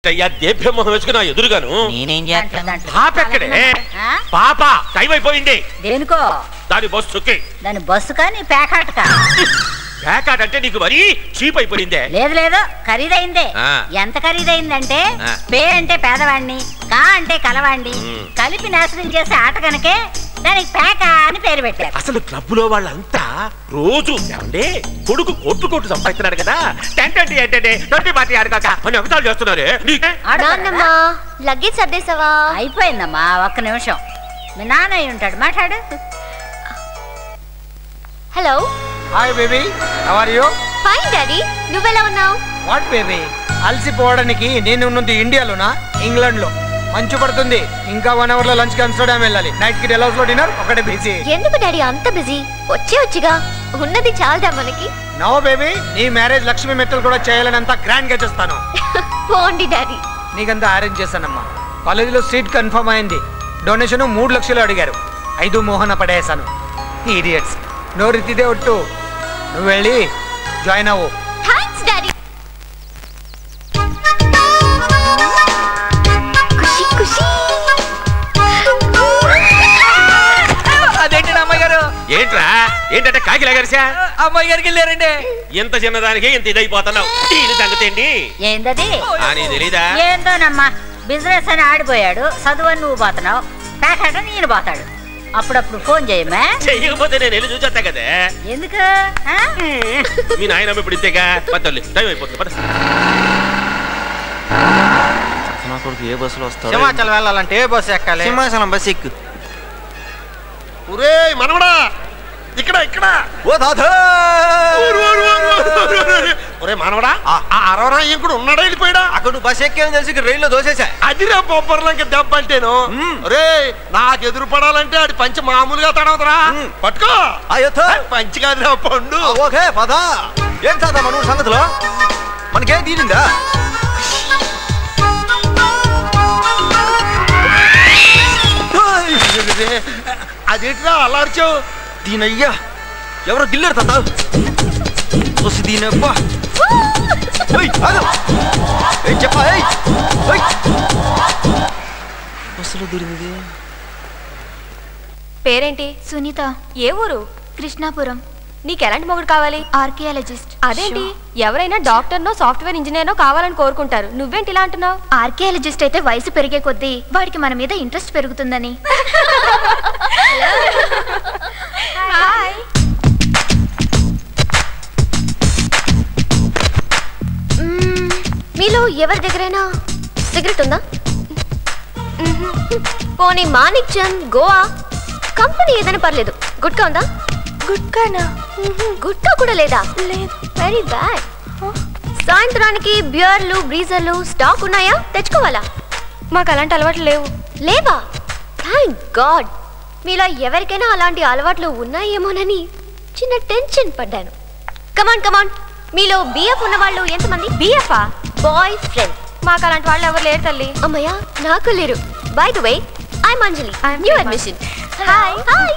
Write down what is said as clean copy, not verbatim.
ఏంటయ్యా దేభ్యమోహం వేసుకున్నా ఎదురుగాను నేనేం చేస్తాను? పాప ఎక్కడే? పాప టైం అయిపోయింది. దేనికో? దాని బస్సుకి. దాని బస్సు కానీ ప్యాకాటకా? ప్యాకాట్ అంటే నీకు మరీ చీప్ అయిపోయిందే. లేదు లేదు, ఖరీదైందే. ఎంత ఖరీదైందంటే పే అంటే పేదవాణ్ణి, కా అంటే కలవాణ్ణి కలిపి నాశనం చేసే ఆట కనుకే దానికి పేక అని పేరు పెట్టారు. అసలు క్లబ్ లో వాళ్ళంతా రోజు కొడుకు కోట్లు సంపాదిస్తున్నాడు కదా, అని ఒకసారి చేస్తున్నారు. లగేజ్ సర్దేశావా? అయిపోయిందమ్మా, ఒక్క నిమిషం. మీ నాన్న అయి ఉంటాడు, మాట్లాడు. Hello. Hi baby, how are you? Fine daddy, నువ్వెలా ఉన్నావు? వాట్ బేబీ, అలసిపోవడానికి నేను ఉన్నది ఇండియాలోనా ఇంగ్లాండ్ లో? మంచు పడుతుంది, ఇంకా 1 అవర్ లో లంచ్ కి ఆమ్స్టర్డామ్ వెళ్ళాలి. నైట్ కి డెలాస్ లో డిన్నర్, ఒకటే బిజీ. ఎందుకు డాడీ అంత బిజీ? వచ్చేగా ఉన్నది చాలదా మనకి? నో బేబీ, నీ మ్యారేజ్ లక్ష్మి మెట్టలు కూడా చేయాలని గ్రాండ్ గా చేస్తాను. పోండి డాడీ. నీకంతా అరేంజ్ చేస్తానమ్మా. కాలేజీలో సీట్ కన్ఫర్మ్ అయింది. డొనేషన్ 3 లక్షలు అడిగారు, 5 మోహన పడేసాను. ఇడియట్స్. నోరితిదే ఒట్టు, నువ్వు వెళ్ళి జాయిన్ అవ్వు. Thanks daddy. ఖుషి ఖుషి. అదేంటి అమ్మాయి గారు? ఏంట్రా? ఏంటంటే కాకి లాగారుసా? అమ్మాయి గారికి వెళ్ళారండి. ఎంత చిన్నదానికి ఇంత ఇదైపోతున్నావు. దీని సంగతేంటి? ఏందది? తెలీదా? ఏందోనమ్మా, బిజినెస్ అని ఆడిపోయాడు, చదువు అని నువ్వు పోతున్నావు, ప్యాకెట్ అని నేను పోతాడు. అప్పుడప్పుడు ఫోన్ చేయమ్మా. చెయ్యకపోతే నేను వెళ్ళి చూసేస్తా కదా. ఎందుకు? మీ నాయనమ్మ ఇప్పుడు ఇంతేగా. పద్దొల్లి టైం అయిపోతుంది. పద. ఏ బస్సులో వస్తావు? సింహాచలం వెళ్ళాలంటే ఏ బస్సు ఎక్కాలి? సింహాచలం బస్ ఎక్కు. ఒరే మనవడా, ఇక్కడ ఇక్కడ. ఓ దాదా, ఒరే మనవడా, ఆ అరవరాయ్యం కూడా ఉన్నాడా వెళ్ళిపోయాడా? అక్కడ నువ్వు బస్ ఎక్కేమని తెలిసి రైల్లో దోసేసా. అదిరా బొబ్బర్లంక దెబ్బ అంటేను. రే నాకు ఎదురు పడాలంటే అది పంచి మామూలుగా తడవదురా. పట్టుకో. పంచి కాదురా పండు. ఓకే పద. ఏం చదువు మన సంగతిలో మనకేం తీరిందా? అదేంటిరా అలా అరిచావు? దీనయ్యా ఎవరో గిల్లారు తాత. దీనబ్బా చెప్పా. బస్సులో దూరింది. పేరేంటి? సునీత. ఏ ఊరు? కృష్ణాపురం. నీకు ఎలాంటి మొగుడు కావాలి? ఆర్కియాలజిస్ట్. అదేంటి, ఎవరైనా డాక్టర్నో సాఫ్ట్వేర్ ఇంజనీర్నో కావాలని కోరుకుంటారు, నువ్వేంటి ఇలా అంటున్నావు? ఆర్కియాలజిస్ట్ అయితే వయసు పెరిగే కొద్దీ వాడికి మన మీద ఇంట్రెస్ట్ పెరుగుతుందని. హాయ్. మీలో ఎవరి దగ్గరైనా సిగరెట్ ఉందా? పోనీ మానిక్ చంద్, గోవా కంపెనీ ఏదైనా పర్లేదు. గుట్కా ఉందా? గుట్కానా? గుట్కా కూడా లేదా? లేదు. Very bad. సాయంత్రానికి బియర్లు, బ్రీజర్లు స్టాక్ ఉన్నాయా? తెచ్చుకోవాలా? మాకు అలాంటి అలవాట్లు లేవు. లేవా? Thank God. మీలో ఎవరికైనా అలాంటి అలవాట్లు ఉన్నాయేమోనని చిన్న టెన్షన్ పడ్డాను. కమాన్ కమాన్, మీలో బిఎఫ్ ఉన్న వాళ్ళు ఎంతమంది? బిఎఫ్ఆ? Boyfriend. మాకు అలాంటి వాళ్ళు ఎవరు లేరు తల్లి. అమ్మయ్యా, నాకు లేరు. By the way, I'm Anjali, new admission. Hi. Hi.